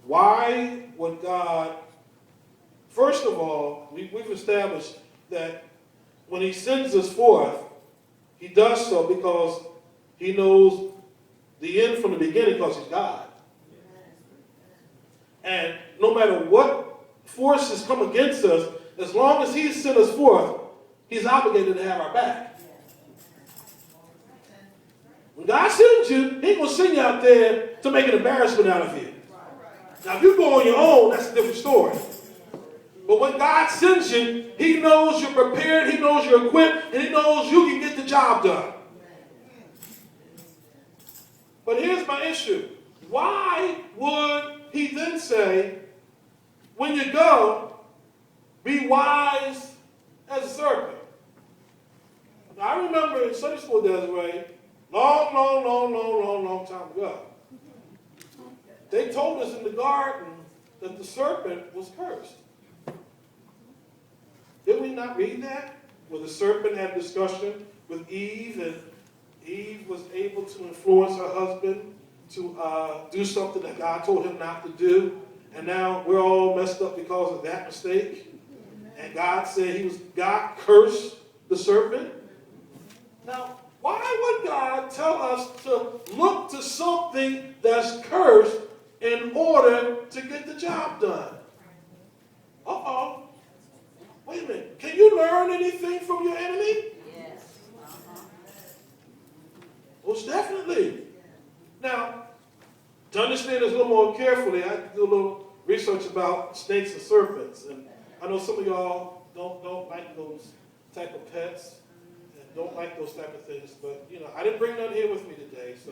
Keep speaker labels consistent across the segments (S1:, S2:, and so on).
S1: Why would God, first of all, we've established that when he sends us forth, he does so because he knows the end from the beginning because he's God. And no matter what forces come against us, as long as he sent us forth, he's obligated to have our back. When God sends you, he ain't going to send you out there to make an embarrassment out of you. Now, if you go on your own, that's a different story. But when God sends you, he knows you're prepared, he knows you're equipped, and he knows you can get the job done. But here's my issue. Why would he then say, when you go, be wise as a serpent? Now, I remember in Sunday school, Desiree, long time ago, they told us in the garden that the serpent was cursed. Did we not read that? Where the serpent had a discussion with Eve, and Eve was able to influence her husband to do something that God told him not to do. And now we're all messed up because of that mistake. And God said God cursed the serpent. Now, why would God tell us to look to something that's cursed in order to get the job done? Uh-oh. Wait a minute. Can you learn anything from your enemy?
S2: Yes.
S1: Most definitely. Now, to understand this a little more carefully, I had to do a little research about snakes and serpents. And I know some of y'all don't like those type of pets and don't like those type of things. But, I didn't bring none here with me today. So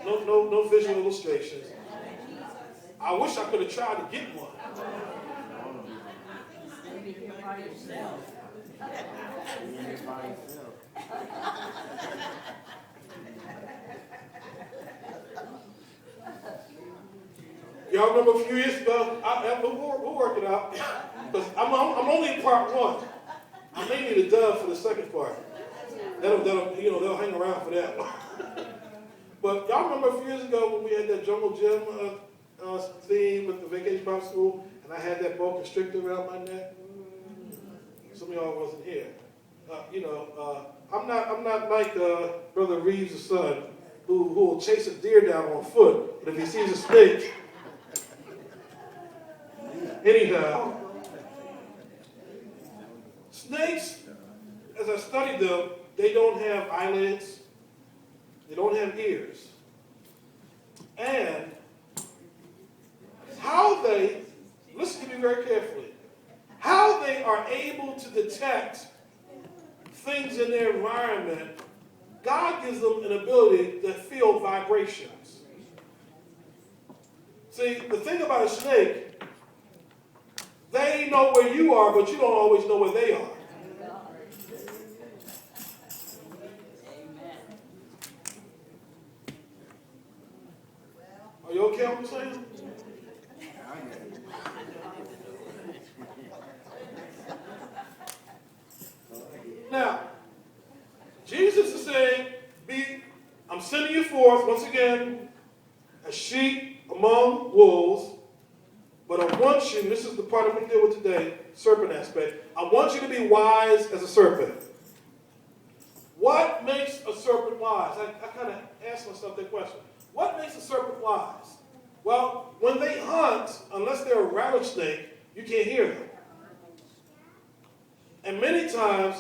S1: no visual illustrations. I wish I could have tried to get one. Y'all remember a few years ago? We'll work it out. Because I'm only in part one. I may need a dove for the second part. They'll hang around for that one. But y'all remember a few years ago when we had that jungle gym theme with the Vacation Bible School, and I had that boa constrictor around my neck? Some of y'all wasn't here. I'm not like Brother Reeves' son, who will chase a deer down on foot, but if he sees a snake, anyhow, snakes, as I studied them, they don't have eyelids, they don't have ears, and how they, listen to me very carefully, how they are able to detect things in their environment, God gives them an ability to feel vibrations. See, the thing about a snake, they know where you are, but you don't always know where they are. Are you okay with what I'm saying? Now, Jesus is saying, I'm sending you forth, once again, as sheep among wolves, but I want you, this is the part I'm going to deal with today, serpent aspect, I want you to be wise as a serpent. What makes a serpent wise? I kind of asked myself that question. What makes a serpent wise? Well, when they hunt, unless they're a rattlesnake, you can't hear them. And many times,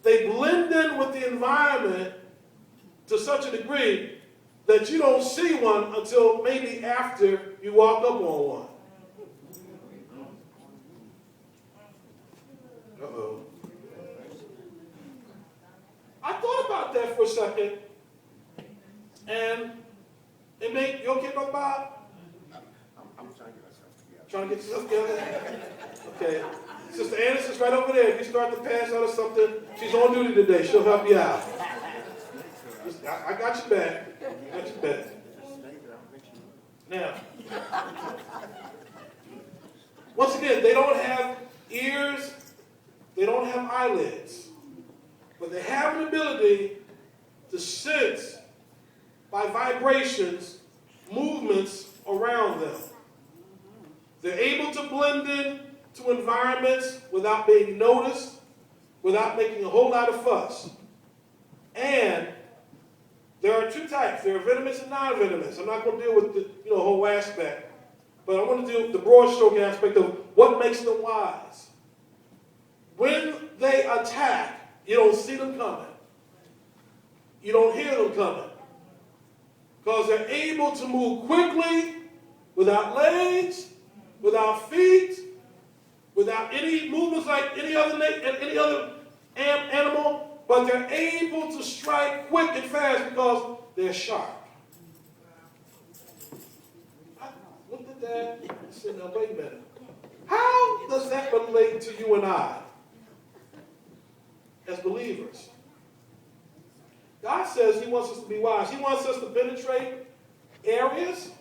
S1: they blend in with the environment to such a degree that you don't see one until maybe after you walk up on one. Uh-oh. I thought about that for a second, and it made, you okay, Brother Bob?
S3: I'm trying to get myself together.
S1: Trying to get yourself together? Okay. Sister Anderson's right over there. If you start to pass out or something, she's on duty today. She'll help you out. I got your back. I got your back. Now, once again, they don't have ears. They don't have eyelids. But they have an ability to sense by vibrations, movements around them. They're able to blend in to environments without being noticed, without making a whole lot of fuss. And there are two types. There are venomous and non-venomous. I'm not going to deal with the whole aspect, but I want to deal with the broad stroke aspect of what makes them wise. When they attack, you don't see them coming. You don't hear them coming. Because they're able to move quickly, without legs, without feet, without any movements like any other animal, but they're able to strike quick and fast because they're sharp. I looked at that and said, now wait a minute. How does that relate to you and I as believers? God says he wants us to be wise. He wants us to penetrate areas.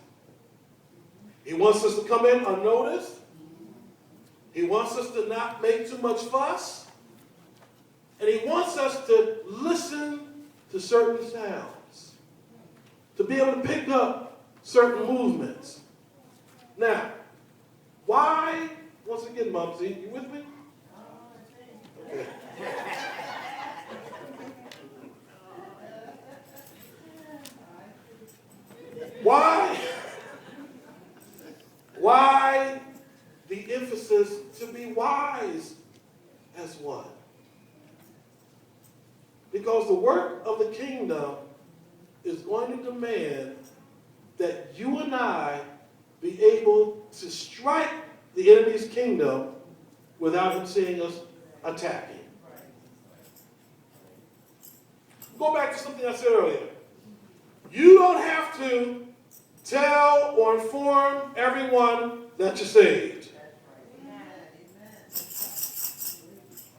S1: He wants us to come in unnoticed. He wants us to not make too much fuss. And he wants us to listen to certain sounds, to be able to pick up certain movements. Now, why, once again, Mumsy, you with me? Okay. Why the emphasis to be wise as one? Because the work of the kingdom is going to demand that you and I be able to strike the enemy's kingdom without him seeing us attacking. Go back to something I said earlier. You don't have to tell or inform everyone that you're saved.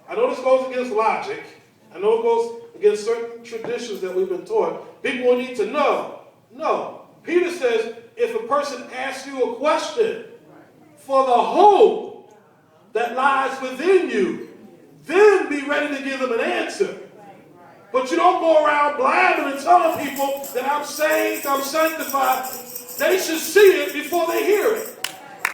S1: I know this goes against logic. I know it goes against certain traditions that we've been taught. People will need to know. No. Peter says, if a person asks you a question for the hope that lies within you, then be ready to give them an answer. But you don't go around blabbing and telling people that I'm saved, I'm sanctified. They should see it before they hear it.